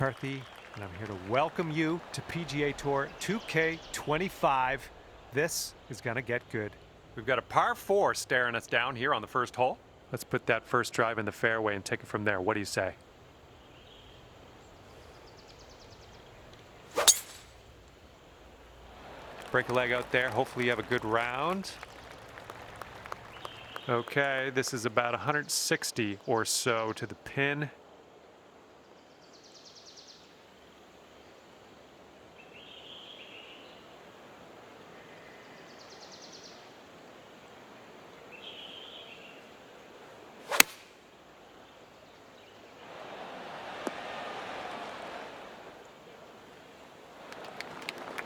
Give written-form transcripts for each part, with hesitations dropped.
McCarthy, and I'm here to welcome you to PGA Tour 2K25. This is going to get good. We've got a par 4 staring us down here on the first hole. Let's put that first drive in the fairway and take it from there. What do you say? Break a leg out there. Hopefully you have a good round. Okay, this is about 160 or so to the pin.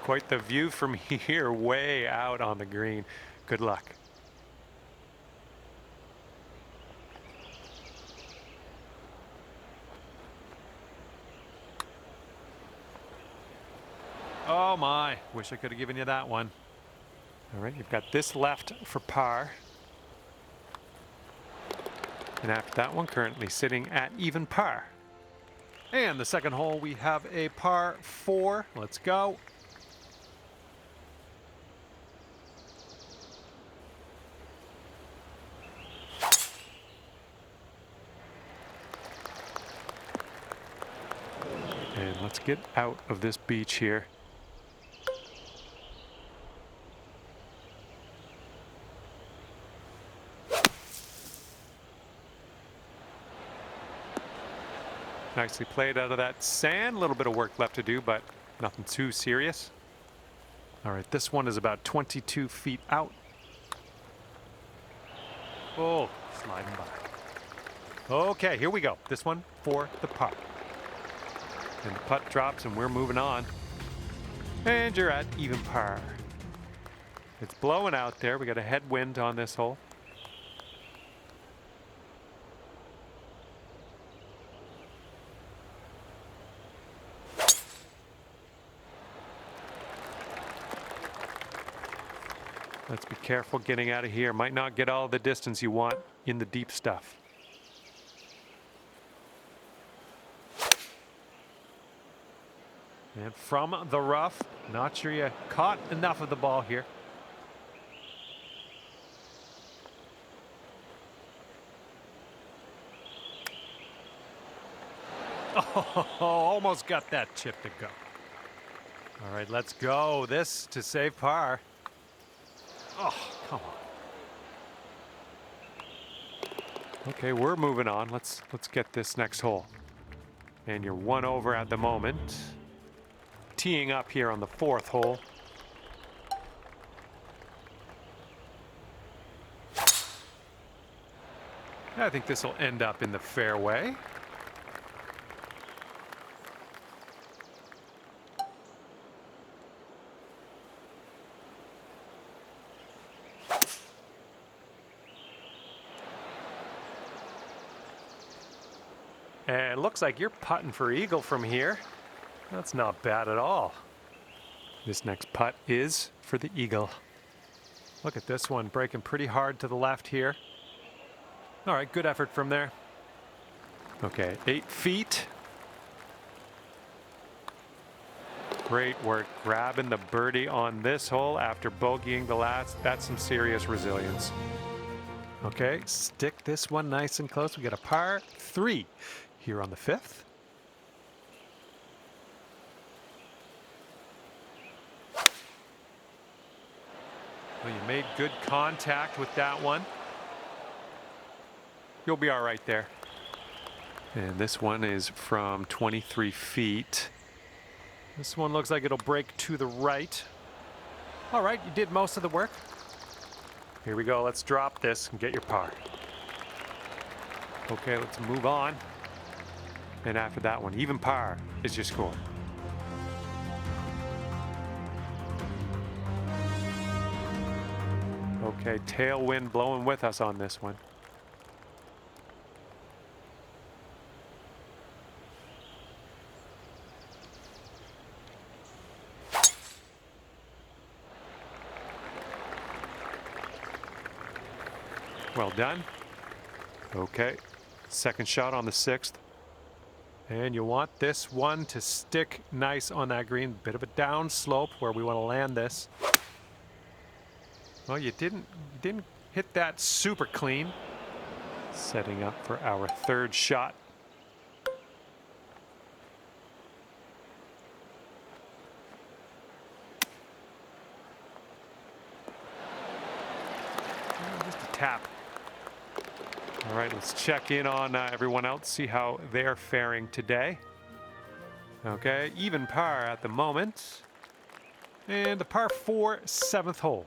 Quite the view from here, way out on the green. Good luck. Oh my, wish I could have given you that one. All right, you've got this left for par. And after that one, currently sitting at even par. And the second hole, we have a par 4. Let's go. And let's get out of this beach here. Nicely played out of that sand. A little bit of work left to do, but nothing too serious. All right, this one is about 22 feet out. Oh, sliding by. Okay, here we go. This one for the putt. And the putt drops and we're moving on. And you're at even par. It's blowing out there. We got a headwind on this hole. Let's be careful getting out of here. Might not get all the distance you want in the deep stuff. And from the rough, not sure you caught enough of the ball here. Oh, almost got that chip to go. All right, let's go. This to save par. Oh, come on. Okay, we're moving on. Let's get this next hole. And you're one over at the moment. Teeing up here on the 4th hole. I think this will end up in the fairway. And it looks like you're putting for eagle from here. That's not bad at all. This next putt is for the eagle. Look at this one, breaking pretty hard to the left here. All right, good effort from there. Okay, 8 feet. Great work grabbing the birdie on this hole after bogeying the last. That's some serious resilience. Okay, stick this one nice and close. We got a par 3 here on the 5th. Well, you made good contact with that one. You'll be all right there. And this one is from 23 feet. This one looks like it'll break to the right. All right, you did most of the work. Here we go. Let's drop this and get your par. Okay, let's move on. And after that one, even par is your score. Okay, tailwind blowing with us on this one. Well done. Okay, second shot on the 6th. And you want this one to stick nice on that green. Bit of a down slope where we want to land this. Well, you didn't hit that super clean. Setting up for our third shot. Just a tap. All right, let's check in on everyone else, see how they're faring today. Okay, even par at the moment. And the par 4 7th hole.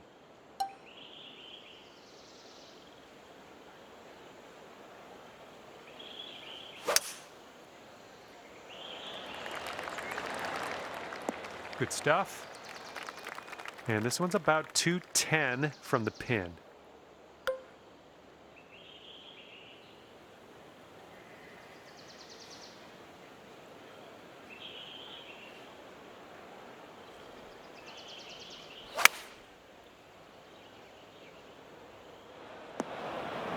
Good stuff. And this one's about 210 from the pin.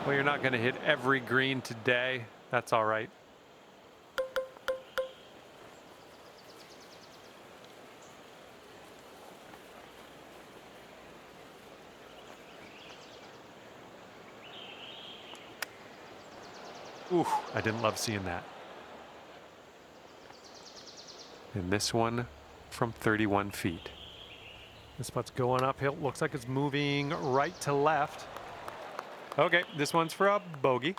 Well, you're not going to hit every green today. That's all right. Ooh, I didn't love seeing that. And this one from 31 feet. This putt's going uphill. Looks like it's moving right to left. Okay, this one's for a bogey.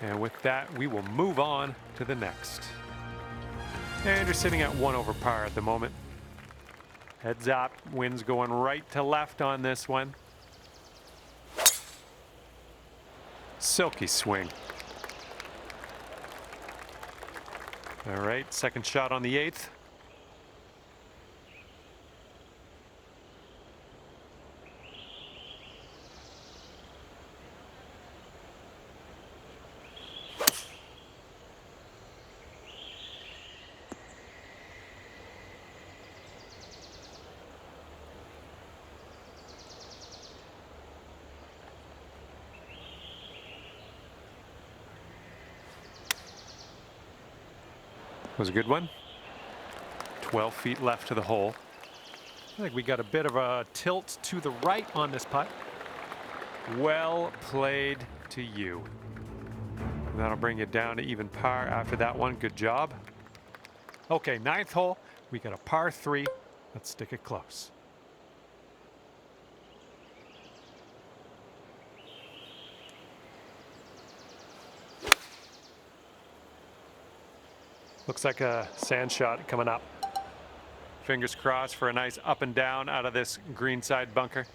And with that, we will move on to the next. And you're sitting at 1 over par at the moment. Heads up, wind's going right to left on this one. Silky swing. All right, second shot on the 8th. Was a good one. 12 feet left to the hole. I think we got a bit of a tilt to the right on this putt. Well played to you. That'll bring you down to even par after that one. Good job. Okay, 9th hole. We got a par 3. Let's stick it close. Looks like a sand shot coming up. Fingers crossed for a nice up and down out of this greenside bunker.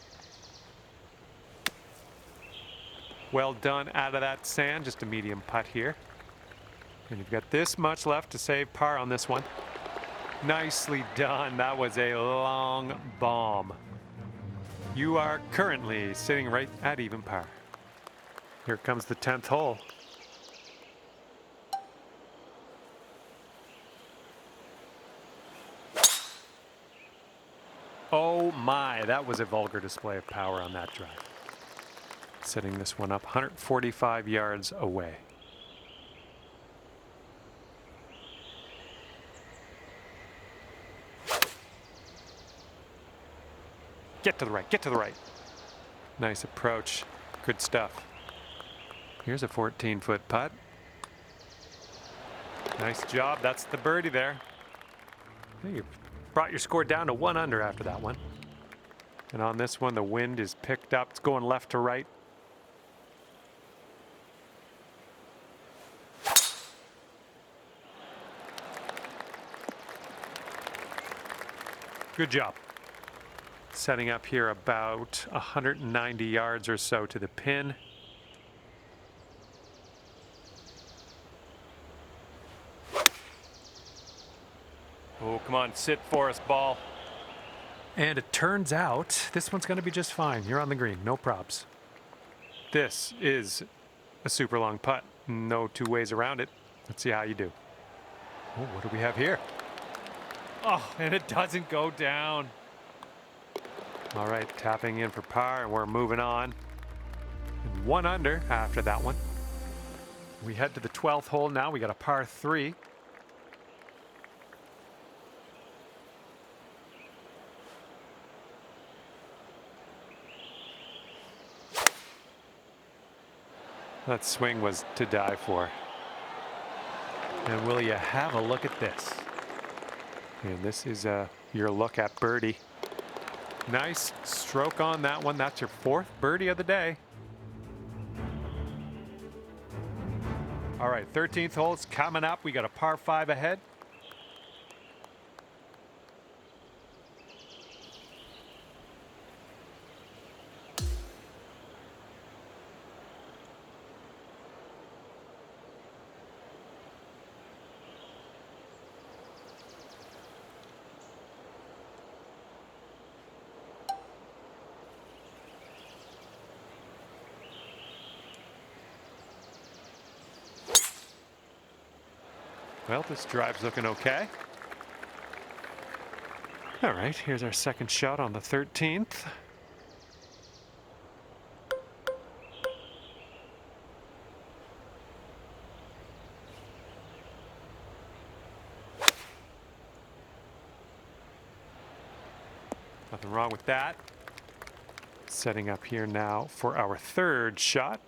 Well done out of that sand, just a medium putt here. And you've got this much left to save par on this one. Nicely done. That was a long bomb. You are currently sitting right at even par. Here comes the 10th hole. Oh my, that was a vulgar display of power on that drive. Setting this one up 145 yards away. Get to the right, get to the right. Nice approach, good stuff. Here's a 14-foot putt. Nice job, that's the birdie there. You brought your score down to 1 under after that one. And on this one, the wind is picked up. It's going left to right. Good job. Setting up here about 190 yards or so to the pin. Oh, come on, sit for us, ball. And it turns out this one's going to be just fine. You're on the green, no probs. This is a super long putt. No two ways around it. Let's see how you do. Oh, what do we have here? Oh, and it doesn't go down. All right, tapping in for par, and we're moving on. And 1 under after that one. We head to the 12th hole now. We got a par 3. That swing was to die for. And will you have a look at this? And this is your look at birdie. Nice stroke on that one. That's your 4th birdie of the day. All right, 13th hole's coming up. We got a par 5 ahead. Well, this drive's looking okay. All right, here's our second shot on the 13th. Nothing wrong with that. Setting up here now for our 3rd shot.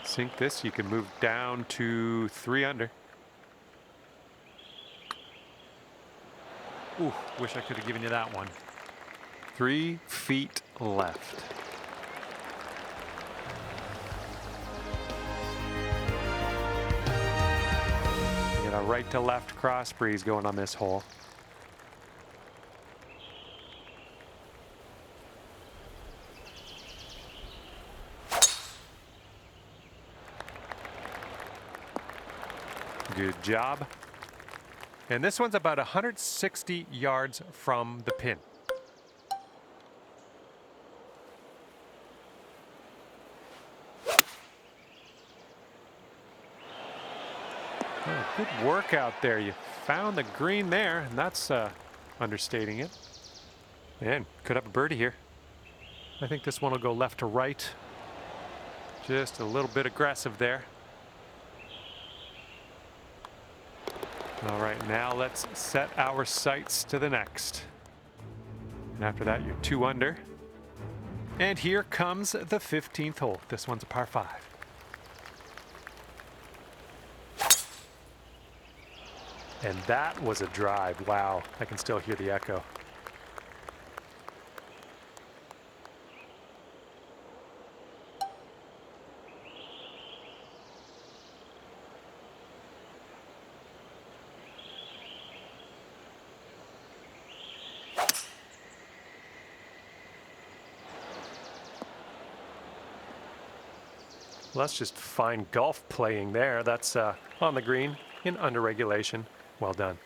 Sink this, you can move down to 3 under. Ooh, wish I could have given you that one. 3 feet left. You got a right to left cross breeze going on this hole. Good job. And this one's about 160 yards from the pin. Oh, good work out there. You found the green there, and that's understating it. Man, could have a birdie here. I think this one will go left to right. Just a little bit aggressive there. All right, now let's set our sights to the next. And after that, you're 2 under. And here comes the 15th hole. This one's a par 5. And that was a drive. Wow, I can still hear the echo. Well, that's just fine golf playing there. That's on the green in under regulation. Well done.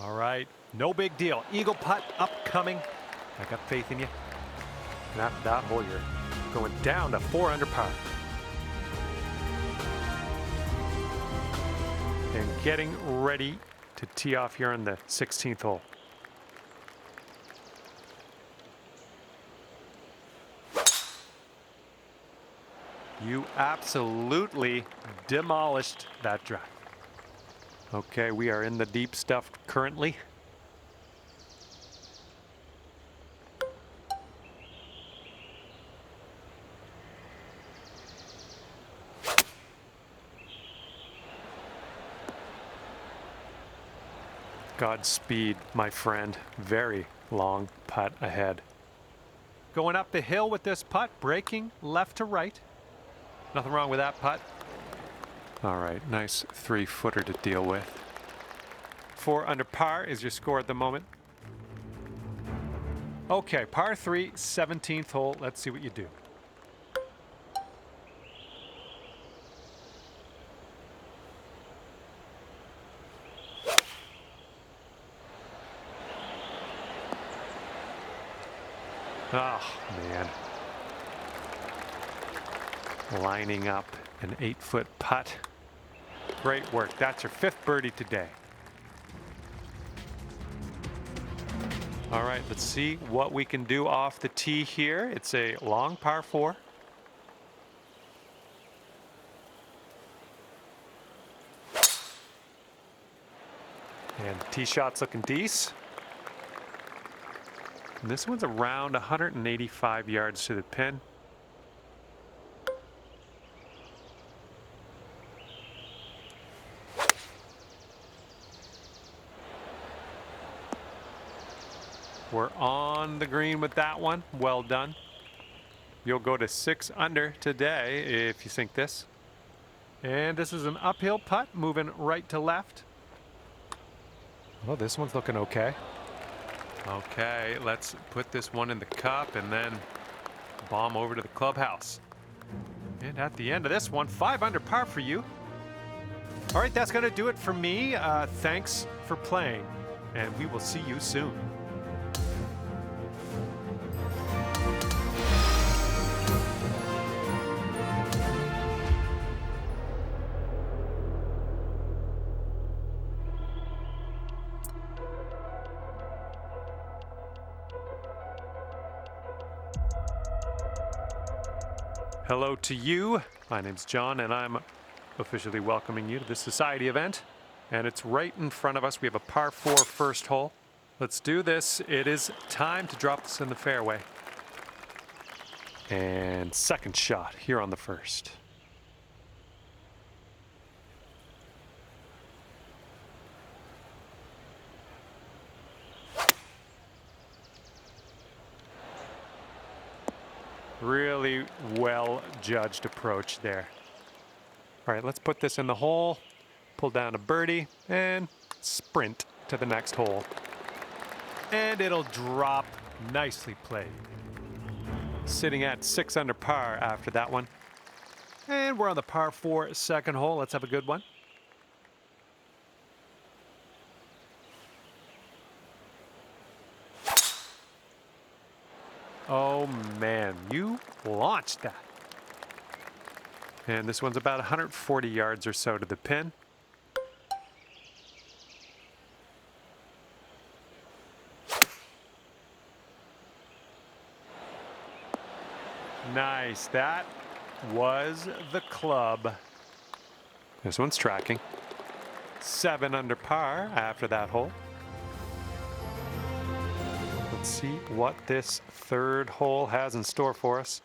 All right, no big deal. Eagle putt upcoming. I got faith in you. And after that hole, you're going down to 4 under par. And getting ready to tee off here on the 16th hole. You absolutely demolished that drive. Okay, we are in the deep stuff currently. Godspeed, my friend. Very long putt ahead. Going up the hill with this putt, breaking left to right. Nothing wrong with that putt. All right, nice 3-footer to deal with. 4 under par is your score at the moment. Okay, par 3, 17th hole. Let's see what you do. Oh, man. Lining up an 8-foot putt. Great work. That's your 5th birdie today. All right, let's see what we can do off the tee here. It's a long par 4. And tee shot's looking decent. And this one's around 185 yards to the pin. We're on the green with that one. Well done. You'll go to 6 under today if you sink this. And this is an uphill putt, moving right to left. Oh, this one's looking okay. Okay, let's put this one in the cup and then bomb over to the clubhouse. And at the end of this one, 5 under par for you. All right, that's going to do it for me. Thanks for playing, and we will see you soon. Hello to you. My name's John, and I'm officially welcoming you to this society event. And it's right in front of us. We have a par 4 first hole. Let's do this. It is time to drop this in the fairway. And second shot here on the first. Really well judged approach there. All right, let's put this in the hole, pull down a birdie, and sprint to the next hole. And it'll drop. Nicely played. Sitting at 6 under par after that one. And we're on the par 4 second hole. Let's have a good one. Oh man, you launched that. And this one's about 140 yards or so to the pin. Nice, that was the club. This one's tracking. 7 under par after that hole. Let's see what this third hole has in store for us.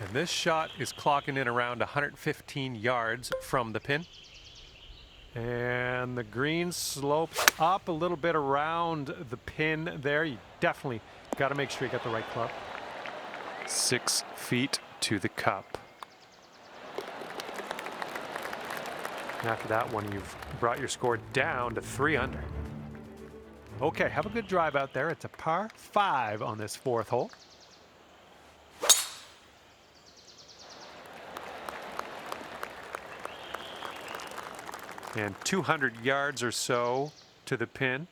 And this shot is clocking in around 115 yards from the pin. And the green slopes up a little bit around the pin there. You definitely got to make sure you get the right club. 6 feet to the cup. After that one, you've brought your score down to 3 under. Okay, have a good drive out there. It's a par 5 on this 4th hole. And 200 yards or so to the pin.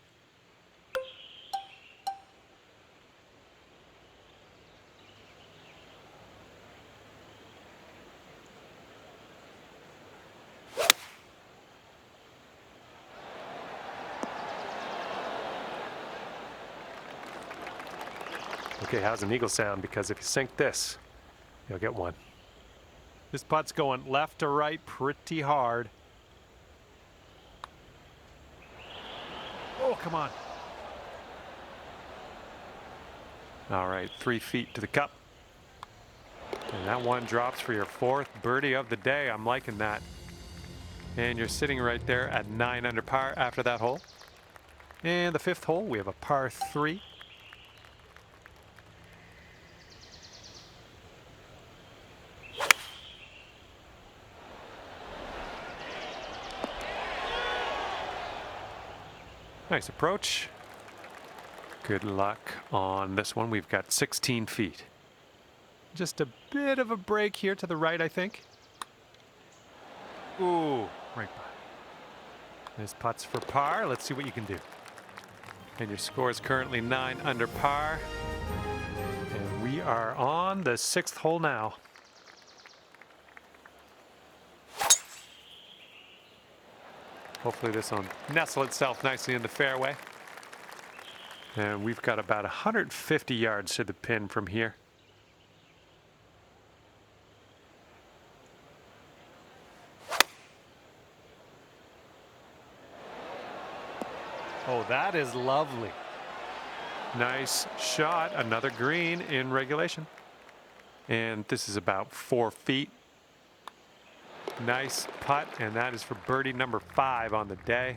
Okay, how's an eagle sound? Because if you sink this, you'll get one. This putt's going left to right pretty hard. Oh, come on. All right, 3 feet to the cup. And that one drops for your 4th birdie of the day. I'm liking that. And you're sitting right there at 9 under par after that hole. And the 5th hole, we have a par 3. Nice approach. Good luck on this one. We've got 16 feet. Just a bit of a break here to the right, I think. Ooh, right by. This putt's for par. Let's see what you can do. And your score is currently 9 under par. And we are on the 6th hole now. Hopefully this will nestle itself nicely in the fairway. And we've got about 150 yards to the pin from here. Oh, that is lovely. Nice shot. Another green in regulation. And this is about 4 feet. Nice putt, and that is for birdie number 5 on the day.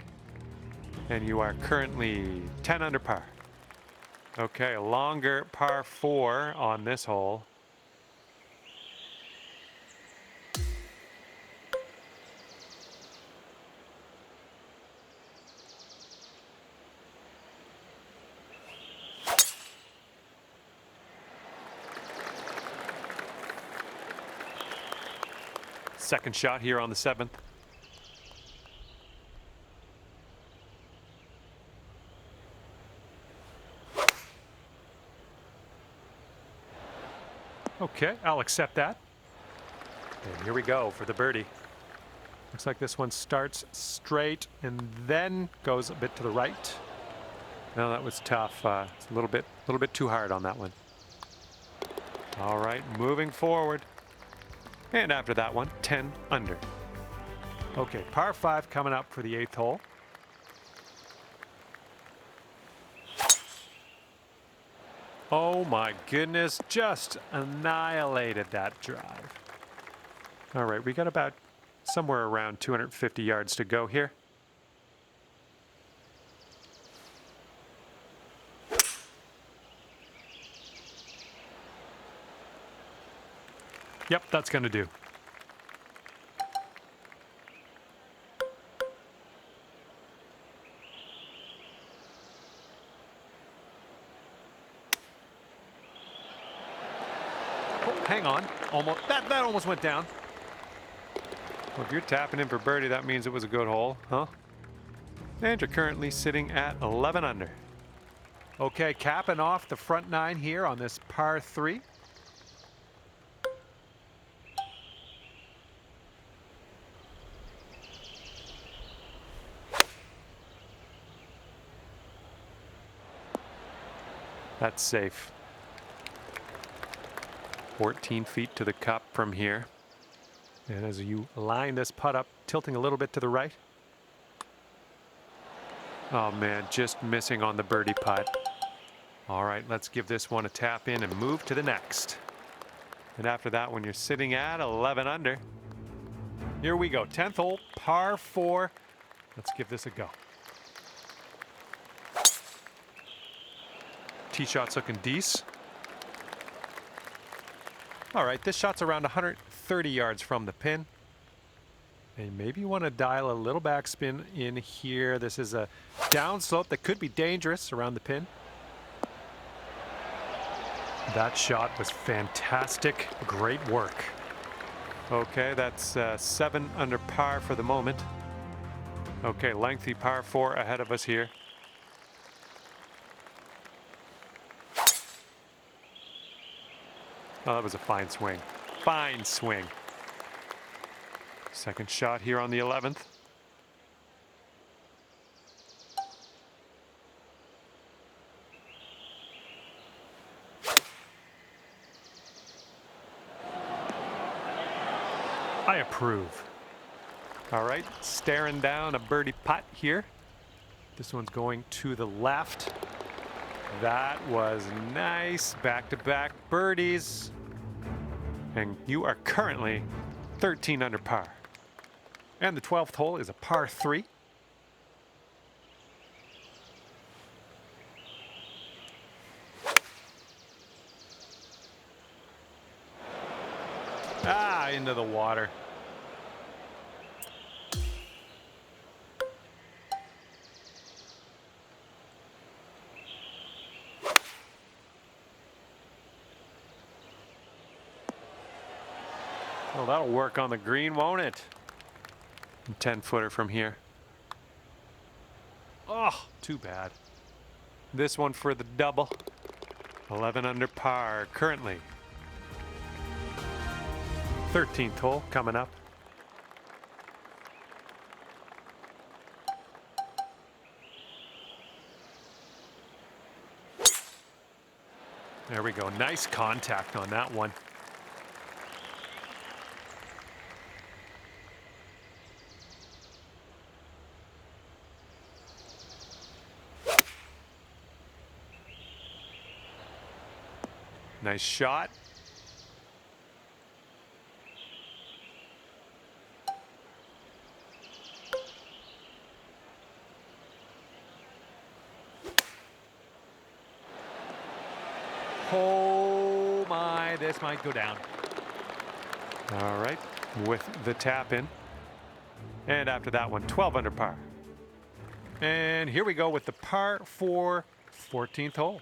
And you are currently 10 under par. Okay, a longer par 4 on this hole. Second shot here on the 7th. Okay, I'll accept that. And here we go for the birdie. Looks like this one starts straight and then goes a bit to the right. No, that was tough. It's a little bit too hard on that one. All right, moving forward. And after that one, 10 under. Okay, par 5 coming up for the 8th hole. Oh my goodness, just annihilated that drive. All right, we got about somewhere around 250 yards to go here. Yep, that's going to do. Oh, hang on. Almost that almost went down. Well, if you're tapping in for birdie, that means it was a good hole, huh? And you're currently sitting at 11 under. Okay, capping off the front 9 here on this par 3. That's safe. 14 feet to the cup from here. And as you line this putt up, tilting a little bit to the right. Oh man, just missing on the birdie putt. All right, let's give this one a tap in and move to the next. And after that one, you're sitting at 11 under. Here we go, 10th hole, par 4. Let's give this a go. Tee shot's looking decent. All right, this shot's around 130 yards from the pin. And maybe you want to dial a little backspin in here. This is a downslope that could be dangerous around the pin. That shot was fantastic. Great work. Okay, that's 7 under par for the moment. Okay, lengthy par 4 ahead of us here. Oh, that was a fine swing. Fine swing. Second shot here on the 11th. I approve. All right, staring down a birdie putt here. This one's going to the left. That was nice. Back-to-back birdies. And you are currently 13 under par. And the 12th hole is a par 3. Ah, into the water. Well, that'll work on the green, won't it? 10-footer from here. Oh, too bad. This one for the double. 11 under par currently. 13th hole coming up. There we go. Nice contact on that one. Nice shot. Oh my, this might go down. All right, with the tap in. And after that one, 12 under par. And here we go with the par 4 14th hole.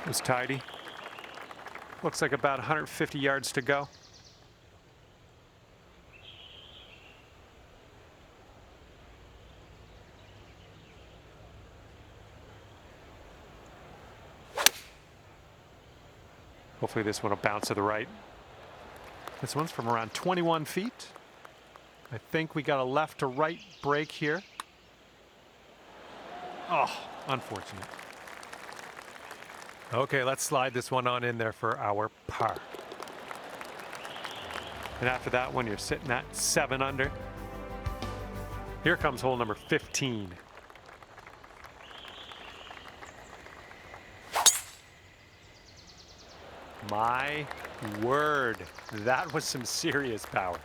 It was tidy. Looks like about 150 yards to go. Hopefully this one will bounce to the right. This one's from around 21 feet. I think we got a left to right break here. Oh, unfortunate. Okay, let's slide this one on in there for our par. And after that one, you're sitting at 7 under. Here comes hole number 15. My word, that was some serious power.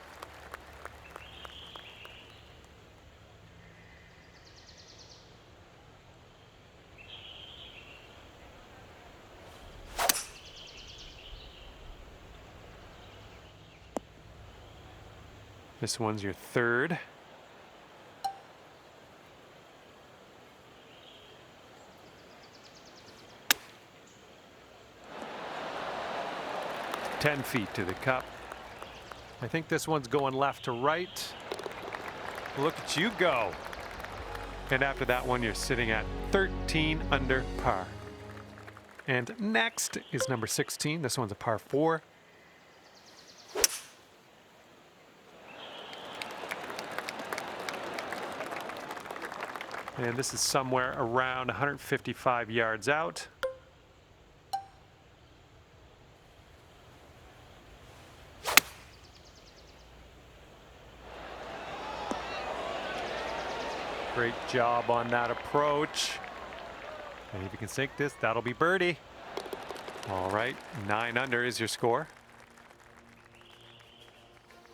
This one's your third. Ten feet to the cup. I think this one's going left to right. Look at you go. And after that one, you're sitting at 13 under par. And next is number 16. This one's a par 4. And this is somewhere around 155 yards out. Great job on that approach. And if you can sink this, that'll be birdie. All right, 9 under is your score.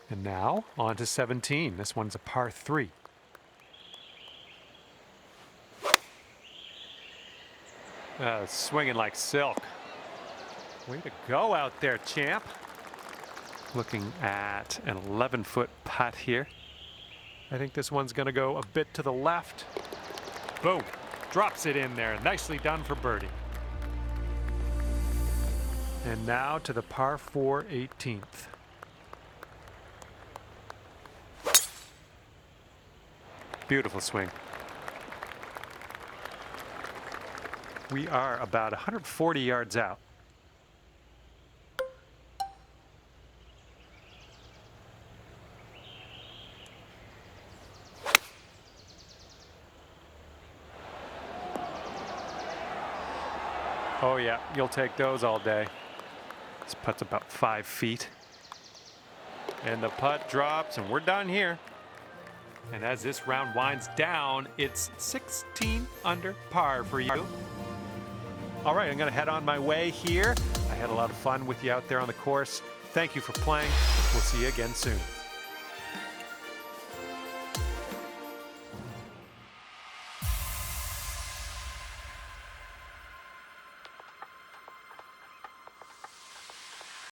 And now on to 17. This one's a par 3. Swinging like silk. Way to go out there, champ. Looking at an 11-foot putt here. I think this one's going to go a bit to the left. Boom. Drops it in there. Nicely done for birdie. And now to the par 4 18th. Beautiful swing. We are about 140 yards out. Oh yeah, you'll take those all day. This putt's about 5 feet. And the putt drops and we're done here. And as this round winds down, it's 16 under par for you. All right, I'm going to head on my way here. I had a lot of fun with you out there on the course. Thank you for playing. We'll see you again soon.